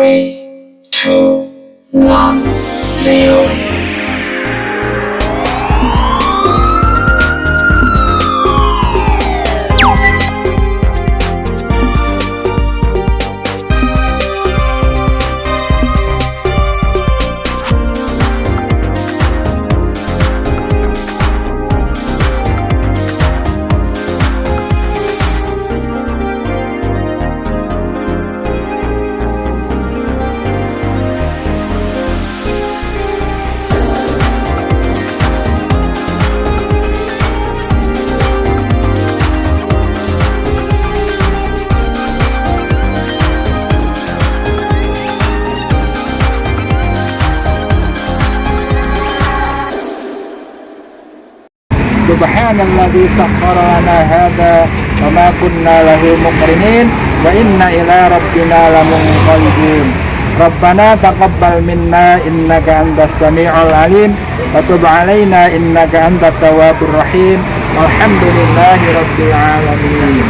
3, 2, 1, 0. Subhanalladzi sakhkhara lana hadza wa ma kunna lahu muqrinin wa inna ila rabbina lamunqalibun. Rabbana taqabbal minna innaka antas samiul alim wa tub alaina innaka antat tawwabur rahim. Alhamdulillahi rabbil alamin.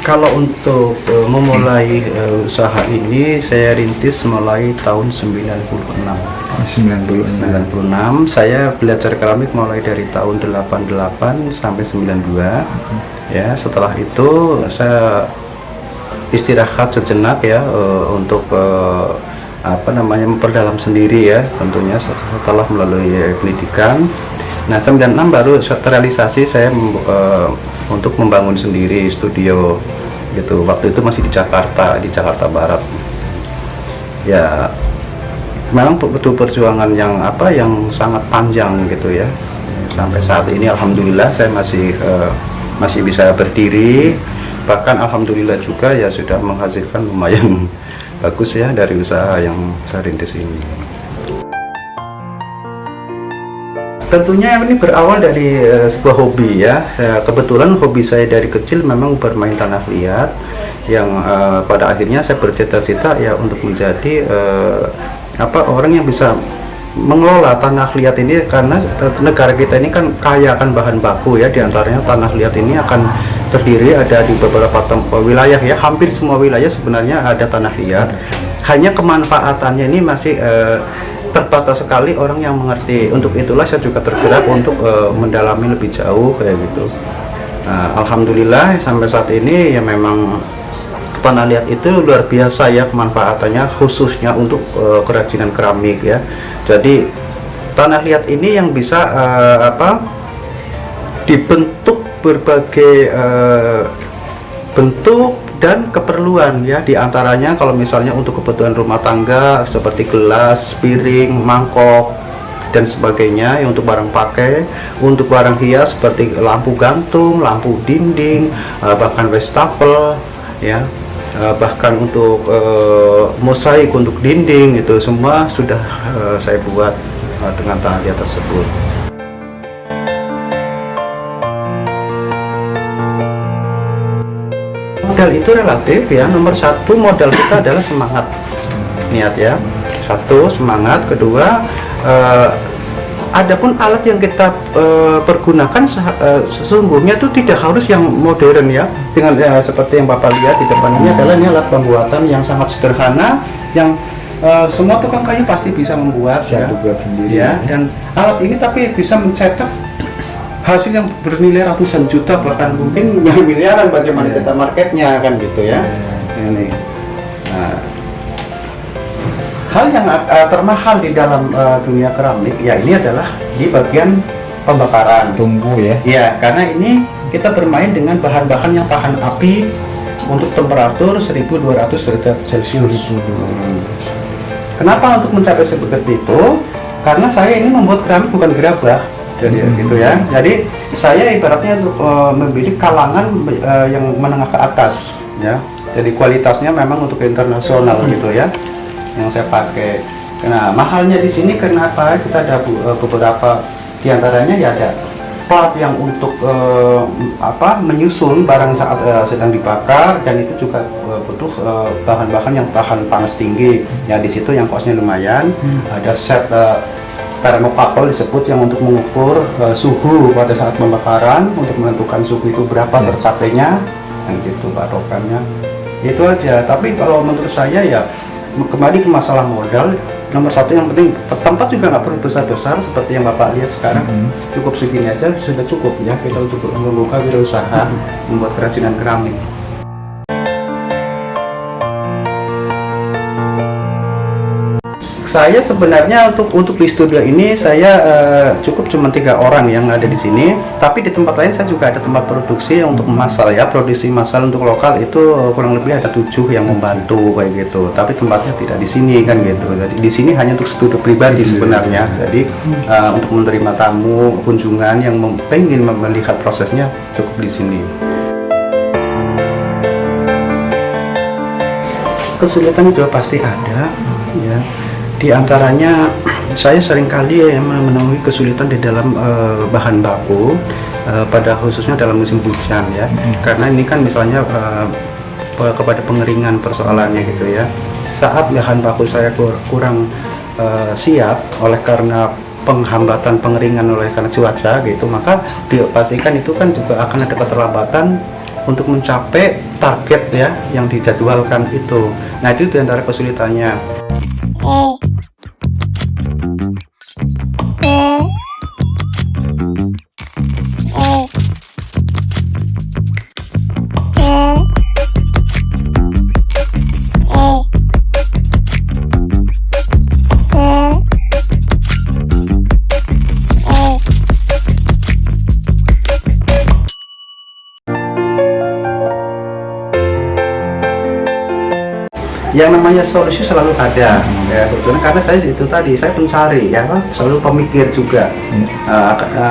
Kalau untuk memulai usaha ini saya rintis mulai tahun 96. 96 saya belajar keramik mulai dari tahun 88 sampai 92. Ya, setelah itu saya istirahat sejenak ya untuk apa namanya memperdalam sendiri ya, tentunya setelah melalui pendidikan. Nah 96 baru terrealisasi saya untuk membangun sendiri studio gitu. Waktu itu masih di Jakarta Barat ya. Memang butuh perjuangan yang sangat panjang gitu ya. Sampai saat ini alhamdulillah saya masih bisa berdiri, bahkan alhamdulillah juga ya sudah menghasilkan lumayan bagus ya dari usaha yang saya rintis ini. Tentunya ini berawal dari sebuah hobi ya. Kebetulan hobi saya dari kecil memang bermain tanah liat, yang pada akhirnya saya bercita-cita ya untuk menjadi orang yang bisa mengelola tanah liat ini, karena negara kita ini kan kaya akan bahan baku ya. Diantaranya tanah liat ini akan terdiri ada di beberapa wilayah ya, hampir semua wilayah sebenarnya ada tanah liat. Hanya kemanfaatannya ini masih terbatas sekali orang yang mengerti. Untuk itulah saya juga tergerak untuk mendalami lebih jauh kayak gitu. Nah, alhamdulillah sampai saat ini ya memang tanah liat itu luar biasa ya kemanfaatannya, khususnya untuk kerajinan keramik ya. Jadi tanah liat ini yang bisa dibentuk berbagai bentuk dan keperluan ya. Diantaranya kalau misalnya untuk kebutuhan rumah tangga seperti gelas, piring, mangkok dan sebagainya, untuk barang pakai, untuk barang hias seperti lampu gantung, lampu dinding, bahkan wastafel ya, bahkan untuk mosaik untuk dinding, itu semua sudah saya buat dengan tanah liat tersebut. Modal itu relatif ya. Nomor satu modal kita adalah semangat, niat ya. Satu, semangat. Kedua, adapun alat yang kita pergunakan sesungguhnya itu tidak harus yang modern ya. Dengan seperti yang Bapak lihat di depan ini adalah ini alat pembuatan yang sangat sederhana, yang semua tukang kayu pasti bisa membuat ya. Dibuat sendiri Ya. Dan alat ini tapi bisa mencetak hasil yang bernilai ratusan juta, bahkan mungkin yang miliaran bagaimana kita marketnya kan gitu ya. Ini hal yang termahal di dalam dunia keramik ya, ini adalah di bagian pembakaran tunggu ya. ya, karena ini kita bermain dengan bahan-bahan yang tahan api untuk temperatur 1200 derajat Celcius. Kenapa untuk mencapai seperti itu? Karena saya ini membuat keramik bukan gerabah. Jadi gitu ya. Jadi saya ibaratnya membidik kalangan yang menengah ke atas ya. Jadi kualitasnya memang untuk internasional gitu ya yang saya pakai. Nah, mahalnya di sini kenapa? Kita ada beberapa diantaranya ya, ada plat yang untuk menyusun barang saat sedang dibakar, dan itu juga butuh bahan-bahan yang tahan panas tinggi. Ya di situ yang kosnya lumayan. Ada set termopapel disebut yang untuk mengukur suhu pada saat pembakaran, untuk menentukan suhu itu berapa tercapainya, dan gitu patokannya. Itu aja. Tapi kalau menurut saya ya kembali ke masalah modal, nomor satu yang penting tempat juga nggak perlu besar-besar seperti yang Bapak lihat sekarang. Cukup segini aja sudah cukup ya kita untuk membuka wirausaha membuat kerajinan keramik. Saya sebenarnya untuk di studio ini saya cukup cuma 3 orang yang ada di sini, tapi di tempat lain saya juga ada tempat produksi untuk massal ya. Produksi massal untuk lokal itu kurang lebih ada 7 yang membantu kayak gitu, tapi tempatnya tidak di sini kan gitu. Jadi di sini hanya untuk studio pribadi sebenarnya. Jadi untuk menerima tamu kunjungan yang pengen melihat prosesnya cukup di sini. Kesulitan juga pasti ada ya. Di antaranya saya seringkali menemui kesulitan di dalam bahan baku, pada khususnya dalam musim hujan ya. Karena ini kan misalnya kepada pengeringan persoalannya gitu ya. Saat bahan baku saya kurang siap oleh karena penghambatan pengeringan oleh karena cuaca gitu, maka dipastikan itu kan juga akan ada keterlambatan untuk mencapai target ya yang dijadwalkan itu. Nah itu diantara kesulitannya. yang namanya solusi selalu ada ya, sebetulnya karena saya itu tadi saya pencari ya, selalu pemikir juga.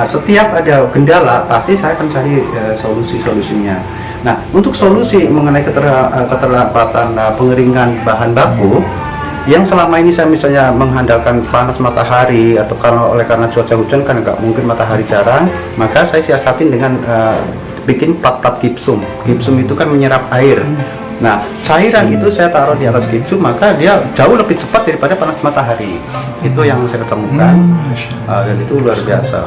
Setiap ada kendala pasti saya akan cari solusinya. Nah, untuk solusi mengenai keterlambatan pengeringan bahan baku yang selama ini saya misalnya mengandalkan panas matahari atau karena cuaca hujan kan nggak mungkin, matahari jarang, maka saya siasatin dengan bikin plat-plat gipsum. Gipsum itu kan menyerap air. Nah, cairan itu saya taruh di atas gipsum, maka dia jauh lebih cepat daripada panas matahari. Itu yang saya ketemukan, dan itu luar biasa.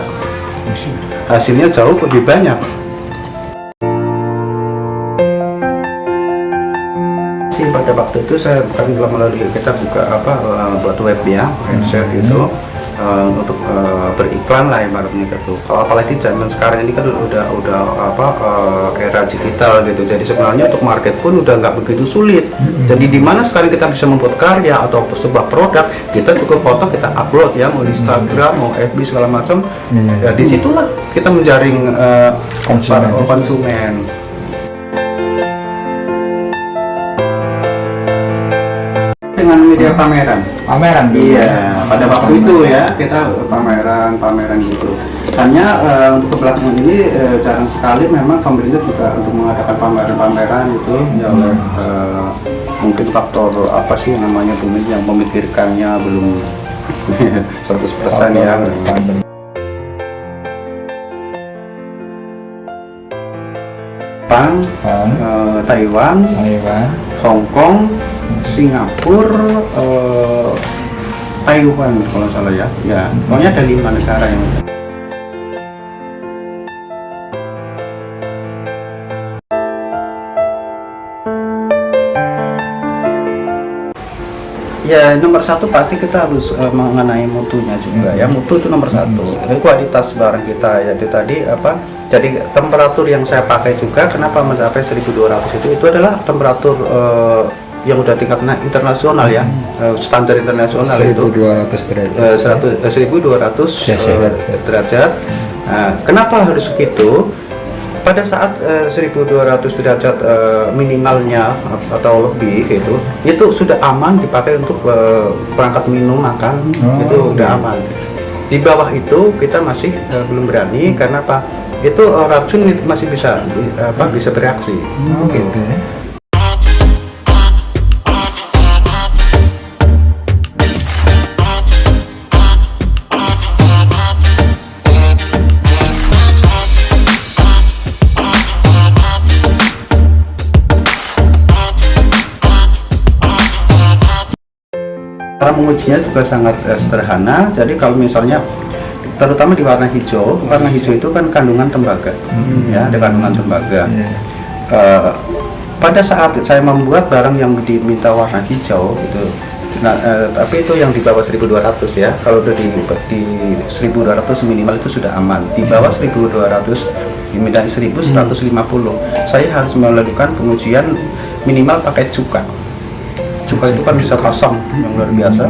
Hasilnya jauh lebih banyak. Pada waktu itu saya kan melalui kita buka buat web ya, website gitu. Untuk beriklan lah ibaratnya gitu. Kalau apalagi zaman sekarang ini kan udah era digital gitu. Jadi sebenarnya untuk market pun udah nggak begitu sulit. Jadi di mana sekarang kita bisa membuat karya atau sebuah produk, kita cukup foto, kita upload ya, mau di Instagram, mau FB segala macam. Ya, disitulah kita menjaring konsumen. Dengan media pameran. Iya, pada waktu itu ya kita pameran gitu. Hanya untuk kebelakangan ini jarang sekali memang pemerintah juga untuk mengadakan pameran itu ya, mungkin faktor apa sih namanya yang memikirkannya belum 100% ya. Jepang, Taiwan, Hong Kong, Singapura, Taiwan kalau salah ya. Ya, pokoknya ada 5 negara yang ya, nomor satu pasti kita harus mengenai mutunya juga ya. Mutu itu nomor satu. Kualitas barang kita ya, itu tadi jadi temperatur yang saya pakai juga kenapa mencapai 1200 itu adalah temperatur yang udah tingkat internasional ya, standar internasional 1200 derajat. 1200 derajat. Nah, kenapa harus segitu? Pada saat 1200 derajat minimalnya atau lebih gitu, itu sudah aman dipakai untuk perangkat minum, makan, itu udah aman. Di bawah itu kita masih belum berani, karena apa? Itu racun itu masih bisa bereaksi. Gitu. Cara mengujinya juga sangat sederhana. Jadi kalau misalnya terutama di warna hijau itu kan kandungan tembaga, ya, ada kandungan tembaga. Pada saat saya membuat barang yang diminta warna hijau itu, tapi itu yang di bawah 1200 ya. Kalau udah di 1200 minimal itu sudah aman. Di bawah 1200 diminta 1150. Saya harus melakukan pengujian minimal pakai cuka. Cuka itu kan bisa pasang yang luar biasa.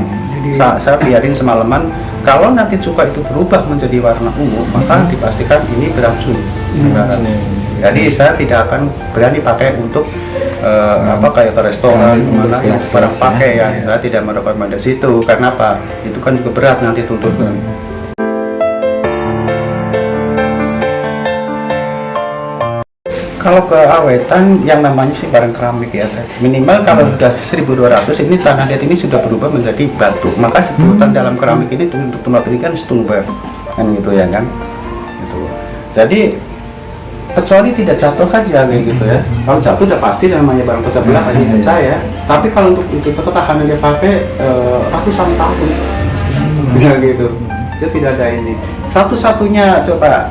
Saya biarin semalaman. Kalau nanti cuka itu berubah menjadi warna ungu, maka dipastikan ini beracun. Jadi saya tidak akan berani pakai untuk kayak ke restoran kemana barang pakai ya. Saya tidak merekomendasi itu. Karena apa? Itu kan juga berat nanti tuntutan. Kalau keawetan yang namanya sih barang keramik ya, minimal kalau udah 1200 ini tanah liat ini sudah berubah menjadi batu, maka sebutan dalam keramik ini untuk tempat ini kan stumber kan gitu ya kan gitu. Jadi kecuali tidak jatuh aja kayak gitu ya. Kalau jatuh udah pasti namanya barang pecah belah aja percaya. Tapi kalau untuk itu ketahanan dia pakai ratusan tahun ya gitu. Dia tidak ada ini. Satu-satunya coba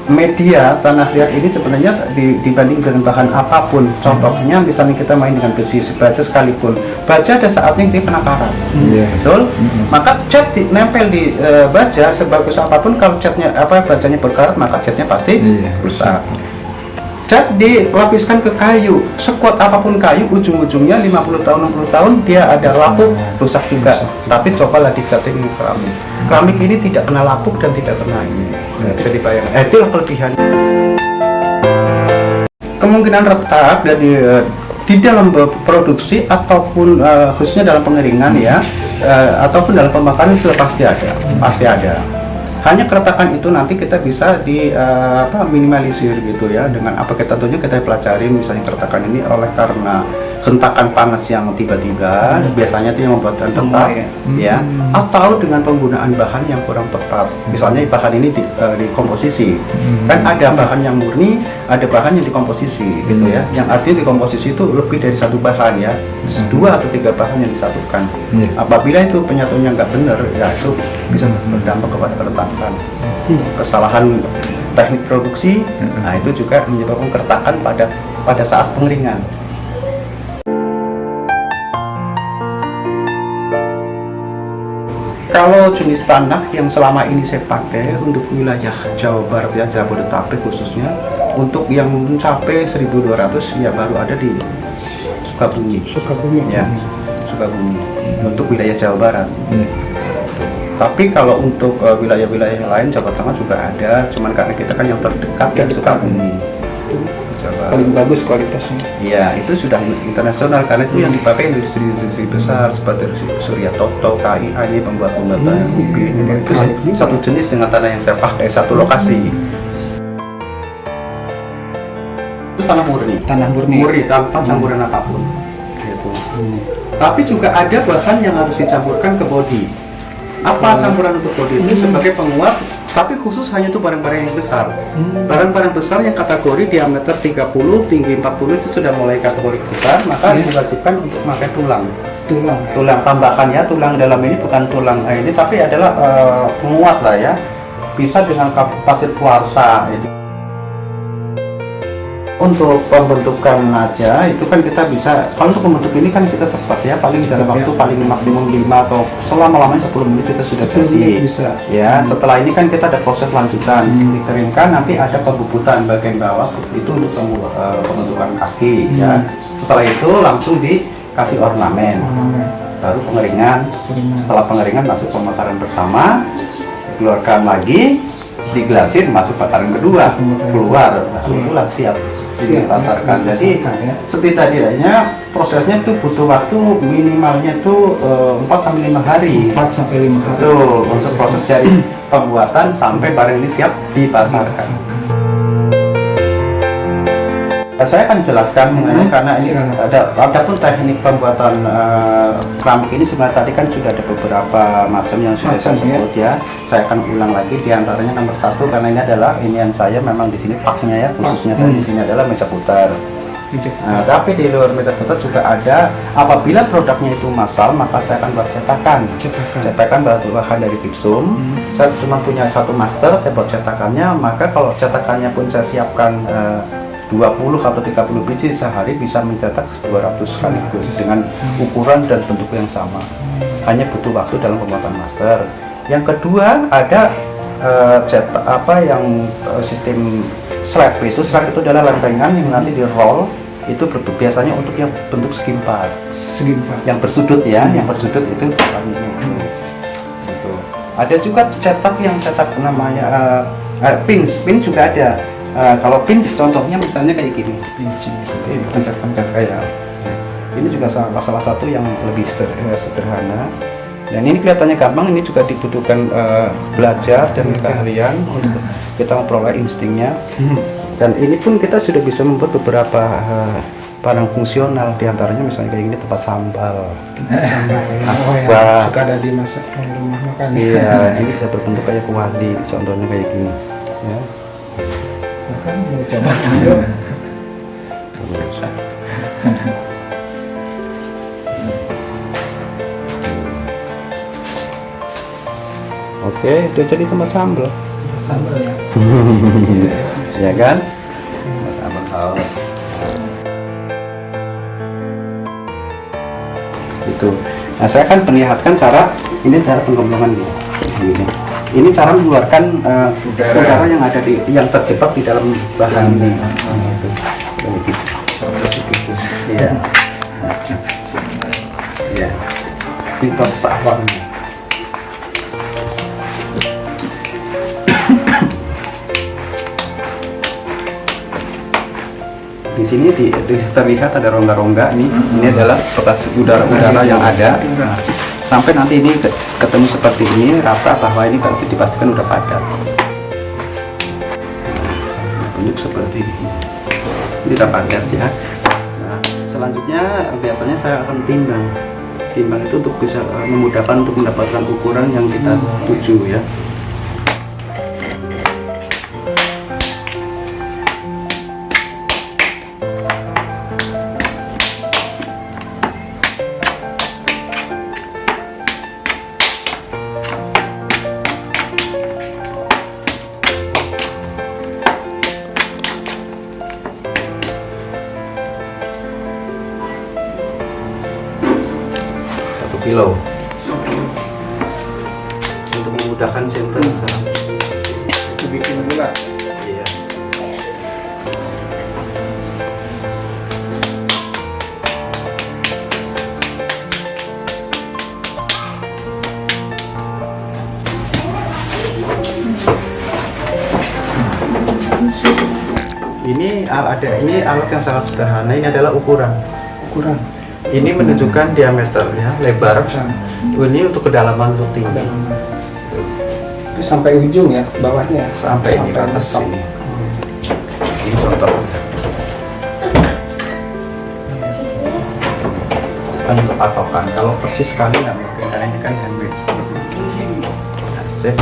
media tanah liat ini sebenarnya dibanding dengan bahan apapun, contohnya misalnya kita main dengan besi baja sekalipun, baja ada saatnya dia kena karat, betul? Maka cat nempel di baja sebagus apapun, kalau catnya bajanya berkarat maka catnya pasti rusak. Cat dilapiskan ke kayu, sekuat apapun kayu, ujung-ujungnya 50 tahun 60 tahun dia ada lapuk, rusak juga. Tapi cobalah dicat ini keramik. Keramik ini tidak kena lapuk dan tidak kena ini. Bisa dibayangkan. Itulah kelebihan. Kemungkinan retak dari di dalam produksi ataupun khususnya dalam pengeringan ya, ataupun dalam pembakaran sudah pasti ada. Hanya keretakan itu nanti kita bisa minimalisir gitu ya, dengan apa kita tentunya kita pelajari, misalnya keretakan ini oleh karena hentakan panas yang tiba-tiba biasanya itu yang membuat retak ya, atau dengan penggunaan bahan yang kurang tepat. Misalnya bahan ini dikomposisi, kan ada bahan yang murni, ada bahan yang dikomposisi gitu ya, yang artinya dikomposisi itu lebih dari satu bahan ya, 2 atau 3 bahan yang disatukan. Apabila itu penyatuannya nggak benar ya, itu bisa berdampak kepada keretakan, kesalahan teknik produksi. Nah itu juga menyebabkan keretakan pada saat pengeringan. Kalau jenis tanah yang selama ini saya pakai untuk wilayah Jawa Barat ya, Jabodetabek khususnya, untuk yang mencapai 1.200 ya baru ada di Sukabumi ya, Sukabumi untuk wilayah Jawa Barat. Tapi kalau untuk wilayah-wilayah yang lain, Jawa Tengah juga ada, cuman karena kita kan yang terdekat ya Sukabumi. Paling bagus kualitasnya. Iya, itu sudah internasional karena itu yang dipakai industri besar seperti Surya Toto, KIA ini pembuat ubi. Itu satu jenis dengan tanah yang saya pakai, satu lokasi. Itu tanah murni. Murni tanpa campuran apapun. Gitu. Tapi juga ada bahan yang harus dicampurkan ke bodi. Apa campuran untuk bodi itu? Sebagai penguat, tapi khusus hanya untuk barang-barang yang besar. Barang-barang besar yang kategori diameter 30, tinggi 40 itu sudah mulai kategori besar, maka diwajibkan untuk memakai tulang tambahan ya. Tulang dalam ini bukan tulang ini, tapi adalah penguat lah ya, bisa dengan pasir kuarsa. Untuk pembentukan aja itu kan kita bisa, kalau untuk membentuk ini kan kita cepat ya, paling dalam waktu paling maksimum 5 atau selama-lamanya 10 menit kita sudah jadi ya. Setelah ini kan kita ada proses lanjutan, dikeringkan, nanti ada pembubutan bagian bawah itu untuk pembentukan kaki ya. Setelah itu langsung dikasih ornamen, baru pengeringan. Setelah pengeringan masuk pemekaran pertama, keluarkan lagi, diglasir, masuk putaran kedua, keluar, itulah siap dipasarkan. Jadi setidaknya prosesnya itu butuh waktu minimalnya itu 4-5 hari. 4-5 hari. Betul, untuk proses dari pembuatan sampai barang ini siap dipasarkan. Saya akan jelaskan mengenai, karena ini ada pun teknik pembuatan keramik ini sebenarnya tadi kan sudah ada beberapa macam yang sudah saya sebut ya. Saya akan ulang lagi, diantaranya nomor 1 karena ini adalah inian saya memang di sini paknya ya, khususnya saya di sini adalah meja putar. Nah, tapi di luar meja putar juga ada, apabila produknya itu massal maka saya akan buat cetakan bahan dari gipsum. Saya cuma punya 1 master, saya buat cetakannya, maka kalau cetakannya pun saya siapkan 20 atau 30 biji sehari, bisa mencetak 200 sekaligus dengan ukuran dan bentuk yang sama. Hanya butuh waktu dalam pembuatan master. Yang kedua ada sistem slab. Slab itu adalah lempengan yang nanti di roll, itu biasanya untuk yang bentuk segi empat yang bersudut ya, yang bersudut itu gitu. Ada juga cetak namanya pin juga ada. Kalau pinch contohnya misalnya kayak gini, ini pencet kayak ini juga salah satu yang lebih sederhana. Dan ini kelihatannya gampang, ini juga dibutuhkan belajar dan keahlian untuk kita memperoleh instingnya. Dan ini pun kita sudah bisa membuat beberapa barang fungsional, diantaranya misalnya kayak gini tempat sambal. Suka ada di rumah makan. Iya, ini bisa berbentuk kayak kuali, contohnya kayak gini. Ya. Coba Oke, udah jadi tempat sambal ya. Ya kan? Sambal itu. Nah, saya akan perlihatkan cara penggemblengan ini. Ini cara mengeluarkan udara yang ada yang terjebak di dalam bahan ini. Iya. Iya. Ini proses awalnya. di sini terlihat ada rongga-rongga nih. Ini adalah bekas udara-udara yang ada. Nah, sampai nanti ini ketemu seperti ini rata, bahwa ini berarti dipastikan udah padat. Nah, tunjuk seperti ini. Ini udah padat ya. Nah, selanjutnya biasanya saya akan timbang. Timbang itu untuk bisa memudahkan untuk mendapatkan ukuran yang kita tuju ya. Kilo untuk memudahkan center Itu bikin gula. iya. Ini alat yang sangat sederhana. Ini adalah ukuran. Ini menunjukkan diameter ya, lebar. Ini untuk kedalaman, untuk tinggi. Itu sampai ujung ya, bawahnya. Sampai di atas top. sini. Ini contoh. Kan untuk patokan. Kalau persis sekali nggak mungkin, karena ini kan handmade. Nah, sip.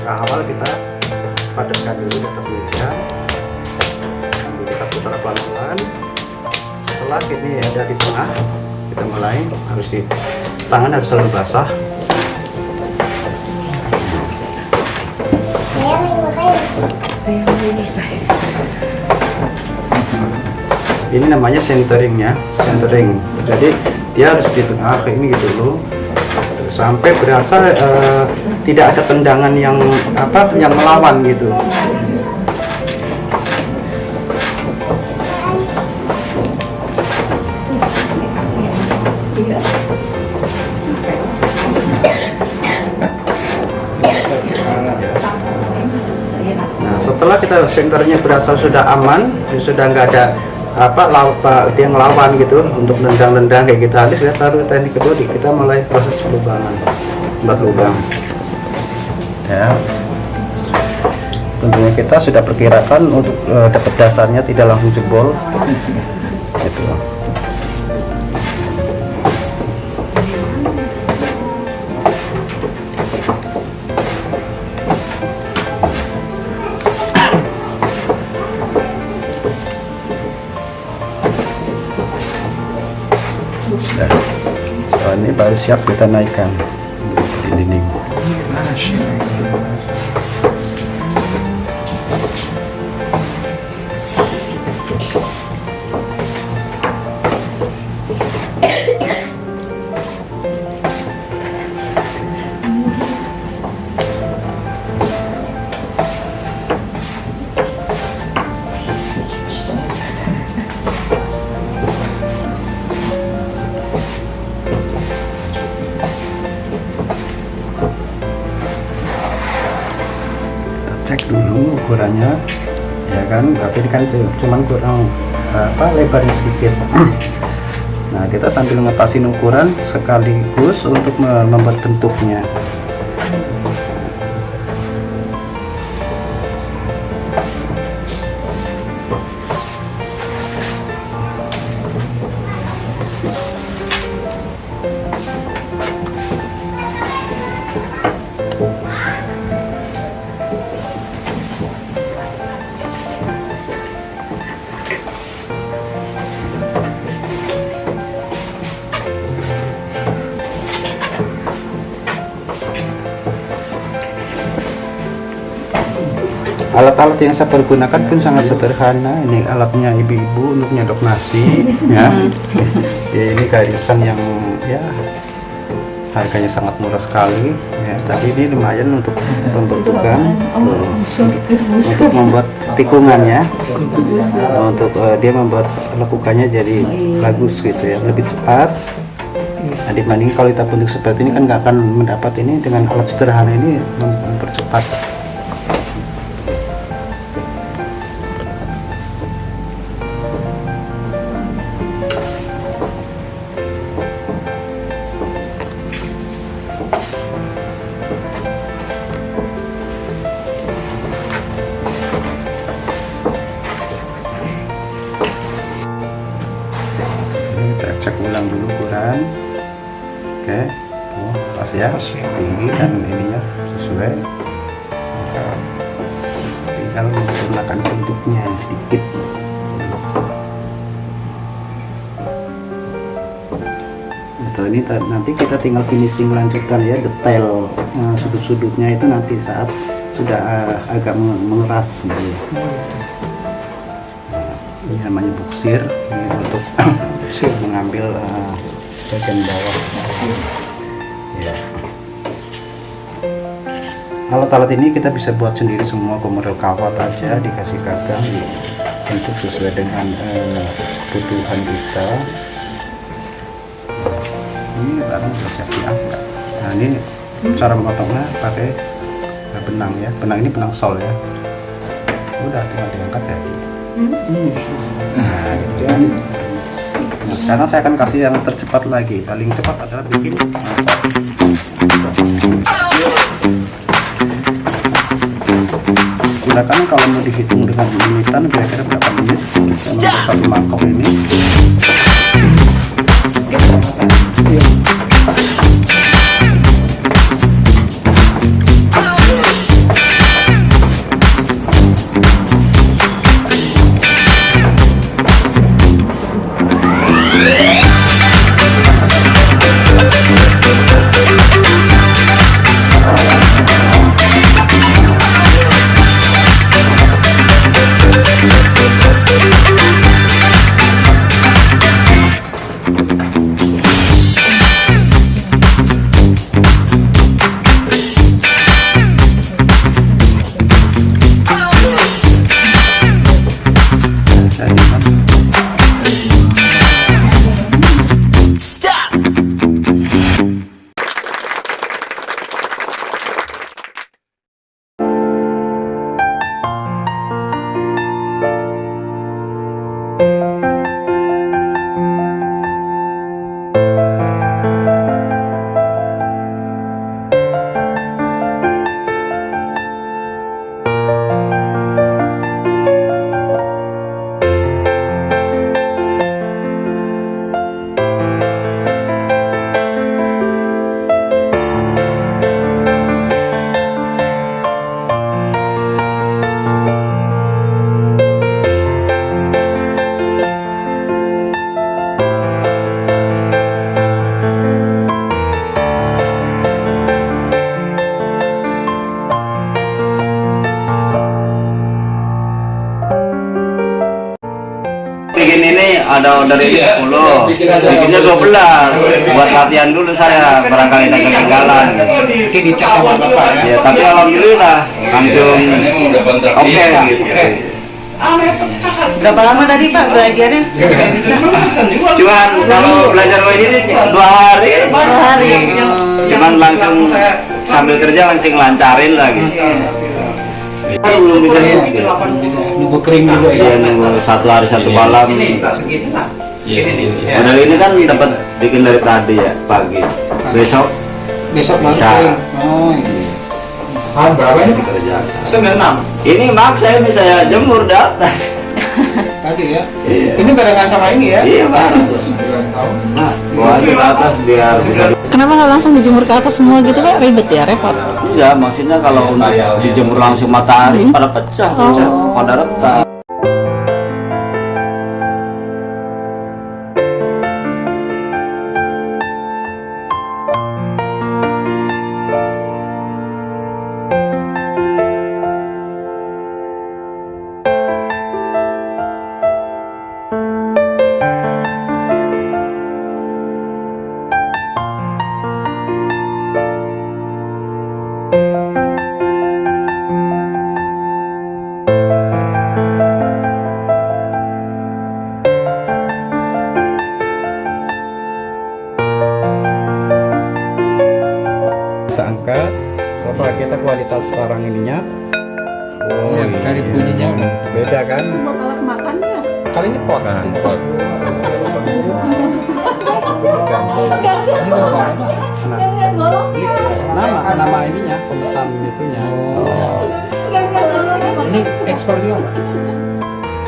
Langkah awal kita padatkan dulu di atas meja. Kita putar pelan-pelan. Setelah ini ada di tengah, kita mulai tangan harus selalu basah. Ini namanya centering ya, centering. Jadi dia harus di tengah kayak ini gitu loh, sampai berasa tidak ada tendangan yang melawan gitu. Nah, setelah kita centernya berasa sudah aman, sudah nggak ada dia ngelawan gitu untuk nendang-nendang kayak kita habis ya, taruh teknik kedua kita mulai proses pelubangan, buat lubang ya. Tentunya kita sudah perkirakan untuk dapat dasarnya tidak langsung jebol gitu. Nah, setelah ini baru siap kita naikkan di dinding. Cek dulu ukurannya ya kan, tapi ini kan cuman kurang lebarnya sedikit. Nah, kita sambil ngepasin ukuran sekaligus untuk membuat bentuknya. Alat-alat yang saya pergunakan pun sangat sederhana. Ini alatnya ibu-ibu untuk nyedok nasi ya. Ya, ini garisan yang ya harganya sangat murah sekali ya, tapi ini lumayan untuk pembentukan, untuk membuat tikungan ya, untuk dia membuat lekukannya jadi bagus gitu ya, lebih cepat. Nah, dibanding kalau kita bentuk seperti ini kan nggak akan mendapat ini, dengan alat sederhana ini mempercepat. cek ulang dulu ukuran. Oke, tuh, pas ya, tinggi dan ininya sesuai. Tinggal menggunakan bentuknya yang sedikit. Betul, ini nanti kita tinggal finishing, lanjutkan ya, detail sudut-sudutnya itu nanti saat sudah agak mengeras gitu ya. Ini namanya buksir, ini untuk mengambil bagian bawah ya. Alat-alat ini kita bisa buat sendiri semua, model kawat aja, dikasih gagang untuk sesuai dengan kebutuhan kita. Ini barang sudah siap diangkat. Nah, ini cara memotongnya pakai benang ya, benang ini benang sol ya, udah tinggal diangkat ya. Nah, kemudian sekarang saya akan kasih yang tercepat lagi. Paling cepat adalah bikin silakan kalau mau dihitung dengan menitan kira-kira berapa menit untuk satu mangkok ini. Bikin ini ada order ini 10, bikinnya 12 buat latihan dulu saya, barangkali ada ketinggalan. Mungkin dicek sama Bapak ya. Ya, tapi alhamdulillah langsung oke gitu. Berapa lama tadi Pak belajarnya? Nggak bisa. Cuman kalau belajar kayak ini 2 hari. 2 hari. Cuman langsung sambil kerja langsung lancarin lagi. Belum bisa Nunggu kering juga ya. Iya, nunggu 1 hari 1 malam. Model ini kan dapat bikin dari tadi ya, pagi. Besok Besok bisa. Oh iya. Berapa ini? Dikerjakan. 96. Ini maksa ini saya jemur di atas. Tadi ya. Iya. Ini barengan sama ini ya. Iya, Pak. Nah, bawa aja ke atas biar bisa. Kenapa nggak langsung dijemur ke atas semua gitu Pak? Ribet ya, repot. Iya, maksudnya kalau untuk dijemur langsung matahari pada pecah, pada retak. Angkat coba kita kualitas barang ininya. Oh, ya, dari bunyinya beda kan? Buat alat makan ya? Kali ini pot. Pot. Nama ininya pemesan itunya. Ini ekspor juga Pak?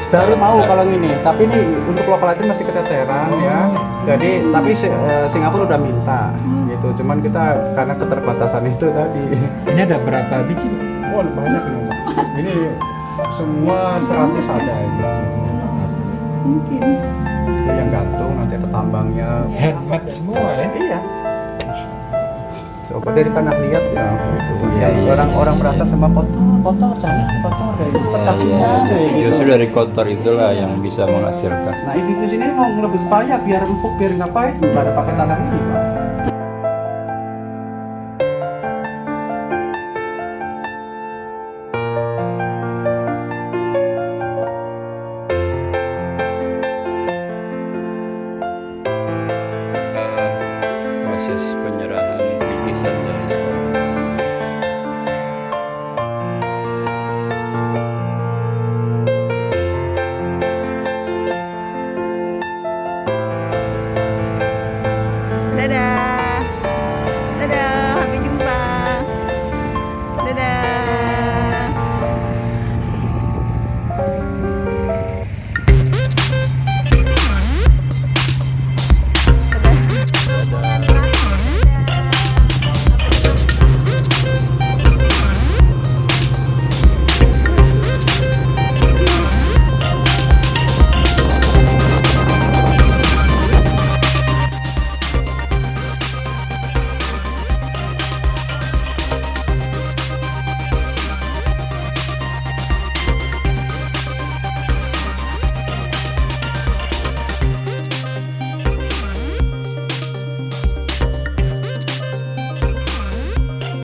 baru mau kalau ini, tapi ini untuk lokal aja masih keteteran ya. Jadi tapi Singapura udah minta gitu. Cuman kita karena keterbatasan itu tadi. Ini ada berapa biji, Pak? Oh banyak ini, Mbak. Ini semua 100 ada ini. Mungkin. Itu yang gantung nanti ada tambangnya. Handmade semua ya? Iya. Coba dari tanah liat ya itu. Iya, iya, Orang-orang iya, merasa semua kotor jangan kotor kayak gitu. Cacinya kayak gitu. Justru dari kotor itulah yang bisa menghasilkan. Nah ibu sini mau ngelebih supaya biar empuk biar ngapain? Nggak ada pakai tanah ini, Pak. Proses penyerahan bingkisan dari sekolah.